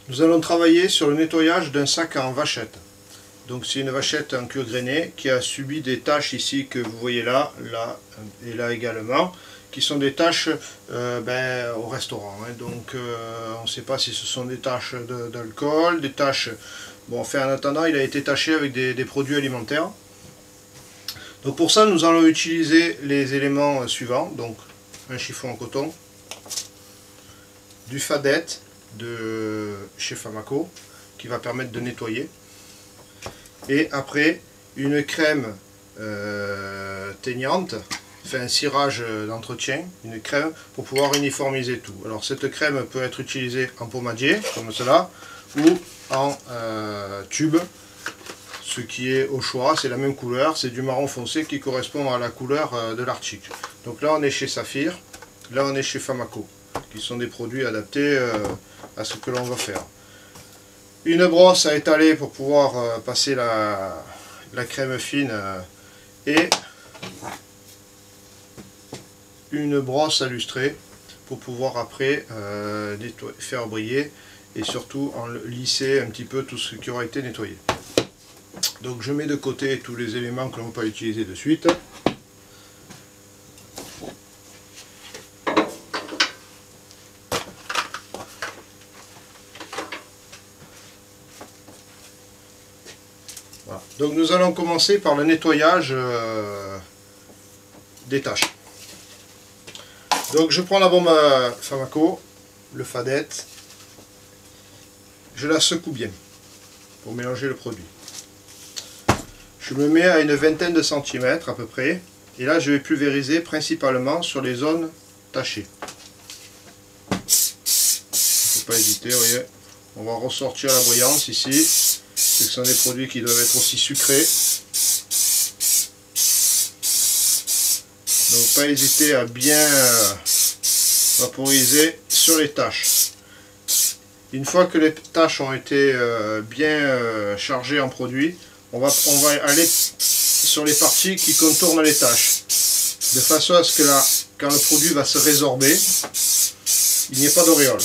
Nous allons travailler sur le nettoyage d'un sac en vachette. Donc c'est une vachette en cuir grainé qui a subi des taches ici que vous voyez là, là et là également, qui sont des taches au restaurant. Donc on ne sait pas si ce sont des taches d'alcool, des taches... Bon, enfin, en attendant, il a été taché avec des produits alimentaires. Donc pour ça, nous allons utiliser les éléments suivants. Donc un chiffon en coton, du fadette de chez Famaco qui va permettre de nettoyer, et après une crème teignante, enfin un cirage d'entretien, une crème pour pouvoir uniformiser tout. Alors cette crème peut être utilisée en pomadier comme cela ou en tube, ce qui est au choix. C'est la même couleur, c'est du marron foncé qui correspond à la couleur de l'article. Donc là on est chez Saphir, là on est chez Famaco, qui sont des produits adaptés à ce que l'on va faire. Une brosse à étaler pour pouvoir passer la crème fine et une brosse à lustrer pour pouvoir après faire briller et surtout lisser un petit peu tout ce qui aura été nettoyé. Donc je mets de côté tous les éléments que l'on ne va pas utiliser de suite. Voilà. Donc nous allons commencer par le nettoyage des taches. Donc je prends la bombe à Famaco, le fadette, je la secoue bien pour mélanger le produit. Je me mets à une vingtaine de centimètres à peu près, et là je vais pulvériser principalement sur les zones tachées. Il ne faut pas hésiter, vous voyez, on va ressortir la brillance ici. Ce sont des produits qui doivent être aussi sucrés. Donc pas hésiter à bien vaporiser sur les taches. Une fois que les taches ont été bien chargées en produit, on va aller sur les parties qui contournent les taches, de façon à ce que là, quand le produit va se résorber, il n'y ait pas d'auréole.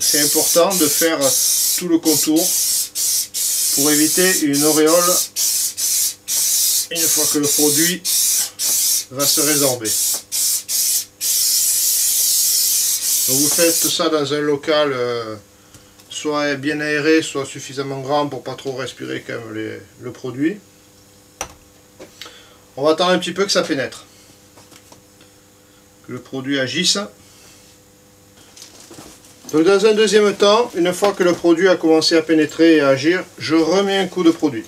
C'est important de faire tout le contour pour éviter une auréole une fois que le produit va se résorber. Donc vous faites ça dans un local soit bien aéré, soit suffisamment grand pour pas trop respirer quand même le produit. On va attendre un petit peu que ça pénètre, que le produit agisse. Donc dans un deuxième temps, une fois que le produit a commencé à pénétrer et à agir, je remets un coup de produit.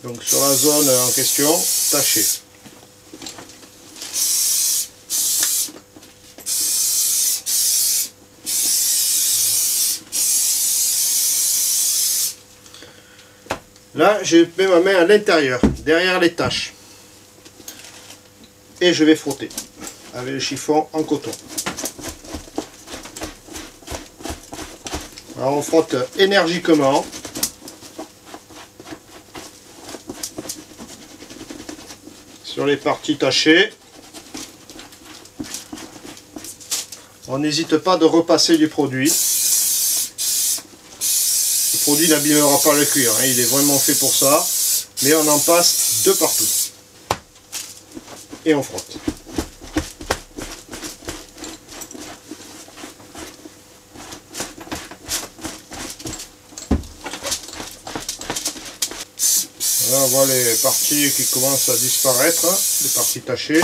Donc sur la zone en question, tachée. Là, je mets ma main à l'intérieur, derrière les taches. Et je vais frotter avec le chiffon en coton. Alors on frotte énergiquement. Sur les parties tachées. On n'hésite pas de repasser du produit. Le produit n'abîmera pas le cuir, hein, il est vraiment fait pour ça. Mais on en passe de partout. Et on frotte. Là on voit les parties qui commencent à disparaître, les parties tachées.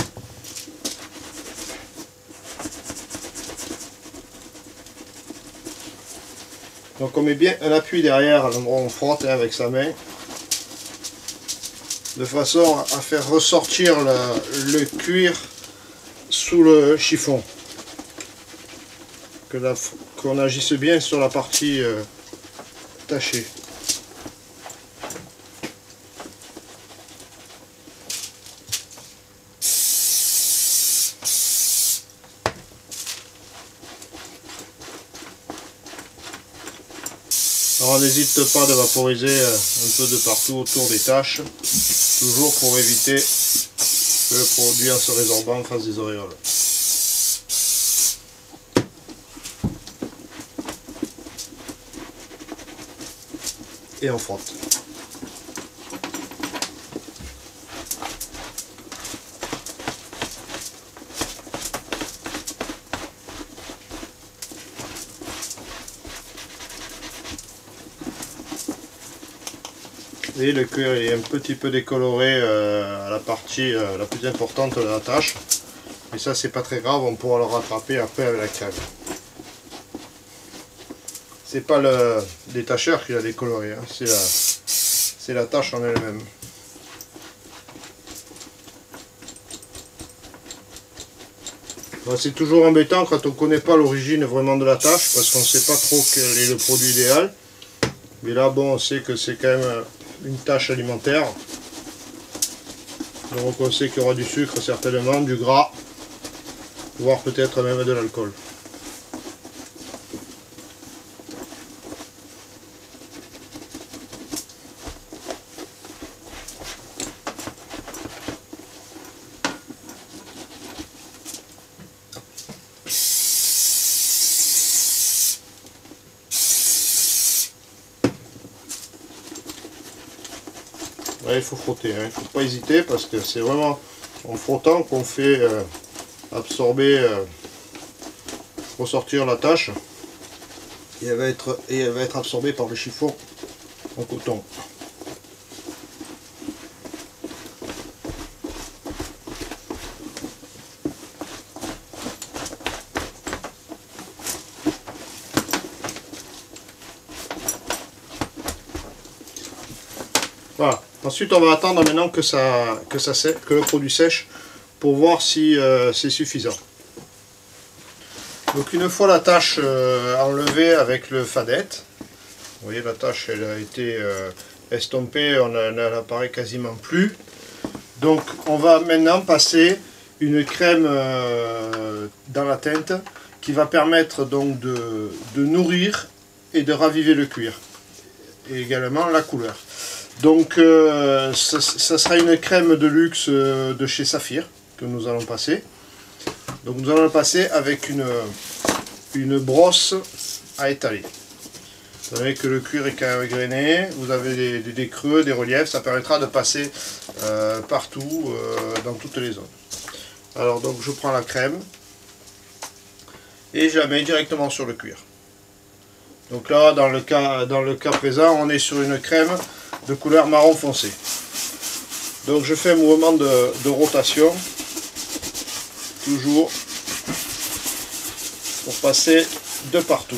Donc on met bien un appui derrière à l'endroit où on frotte avec sa main, de façon à faire ressortir le cuir sous le chiffon. Qu'on agisse bien sur la partie tachée. Alors n'hésite pas de vaporiser un peu de partout autour des taches, toujours pour éviter que le produit en se résorbant fasse des auréoles. et on frotte. Et le cuir est un petit peu décoloré à la partie la plus importante de la tâche. Mais ça c'est pas très grave, on pourra le rattraper après avec la crème. C'est pas le détacheur qui l'a décoloré, hein, c'est la tâche en elle-même. Bon, c'est toujours embêtant quand on ne connaît pas l'origine vraiment de la tâche, parce qu'on ne sait pas trop quel est le produit idéal. Mais là, bon, on sait que c'est quand même une tâche alimentaire. Donc on sait qu'il y aura du sucre certainement, du gras, voire peut-être même de l'alcool. Ouais, il faut frotter, hein. Il ne faut pas hésiter parce que c'est vraiment en frottant qu'on fait absorber, ressortir la tâche et elle va être absorbée par le chiffon en coton. Voilà. Ensuite, on va attendre maintenant que le produit sèche pour voir si c'est suffisant. Donc une fois la tâche enlevée avec le fadette, vous voyez la tâche elle a été estompée, elle n'apparaît quasiment plus. Donc on va maintenant passer une crème dans la teinte qui va permettre donc de nourrir et de raviver le cuir et également la couleur. Donc ça sera une crème de luxe de chez Saphir que nous allons passer. Donc nous allons le passer avec une brosse à étaler. Vous savez que le cuir est quand même grainé, vous avez des creux, des reliefs, ça permettra de passer partout dans toutes les zones. Alors donc je prends la crème et je la mets directement sur le cuir. Donc là dans le cas présent on est sur une crème de couleur marron foncé. Donc je fais un mouvement de rotation, toujours, pour passer de partout.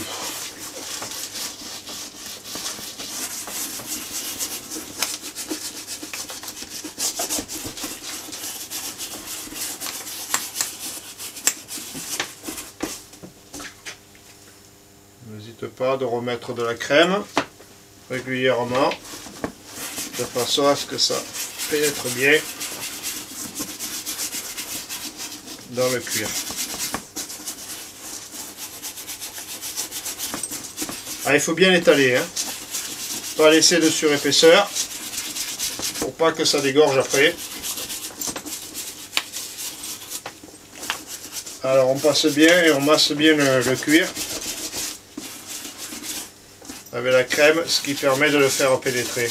N'hésite pas de remettre de la crème régulièrement, de façon à ce que ça pénètre bien dans le cuir. Ah, il faut bien l'étaler, hein. Pas laisser de surépaisseur pour pas que ça dégorge après. Alors on passe bien et on masse bien le cuir avec la crème, ce qui permet de le faire pénétrer.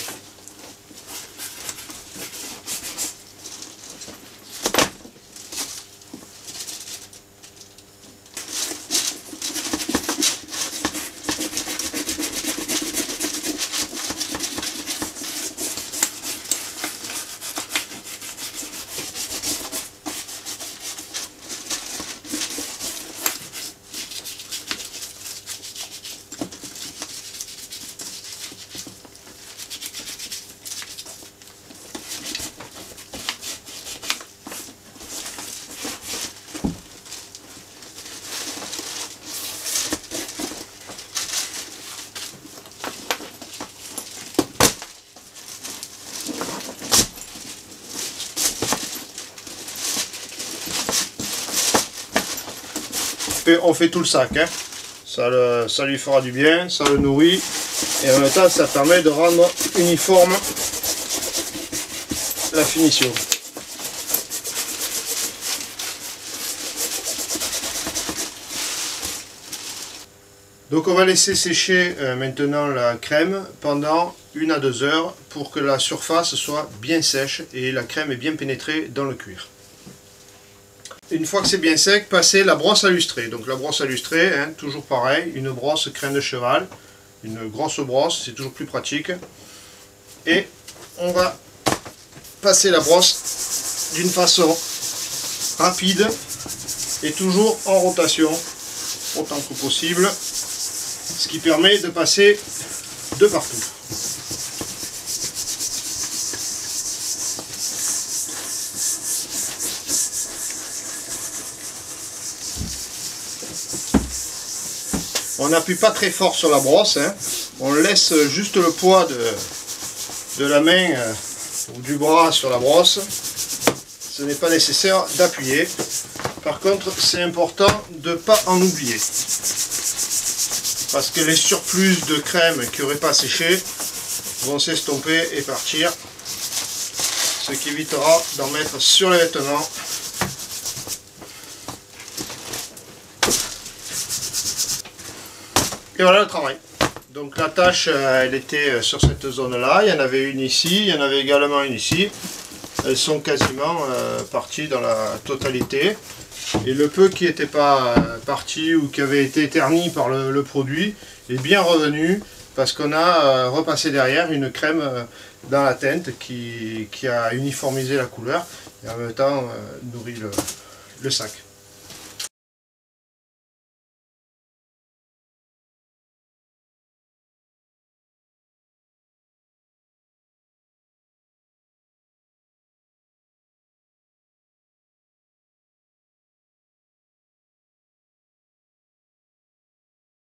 On fait tout le sac, hein. Ça lui fera du bien, ça le nourrit et en même temps ça permet de rendre uniforme la finition. Donc on va laisser sécher maintenant la crème pendant 1 à 2 heures pour que la surface soit bien sèche et la crème est bien pénétrée dans le cuir. Une fois que c'est bien sec, passez la brosse à lustrer. Donc la brosse à lustrer, hein, toujours pareil, une brosse crème de cheval, une grosse brosse, c'est toujours plus pratique. Et on va passer la brosse d'une façon rapide et toujours en rotation autant que possible, ce qui permet de passer de partout. On n'appuie pas très fort sur la brosse, hein. On laisse juste le poids de la main ou du bras sur la brosse. Ce n'est pas nécessaire d'appuyer. Par contre, c'est important de ne pas en oublier. Parce que les surplus de crème qui n'auraient pas séché vont s'estomper et partir. Ce qui évitera d'en mettre sur les vêtements. Et voilà le travail. Donc la tâche, elle était sur cette zone-là. Il y en avait une ici, il y en avait également une ici. Elles sont quasiment parties dans la totalité. Et le peu qui n'était pas parti ou qui avait été terni par le produit est bien revenu parce qu'on a repassé derrière une crème dans la teinte qui a uniformisé la couleur et en même temps nourrit le sac.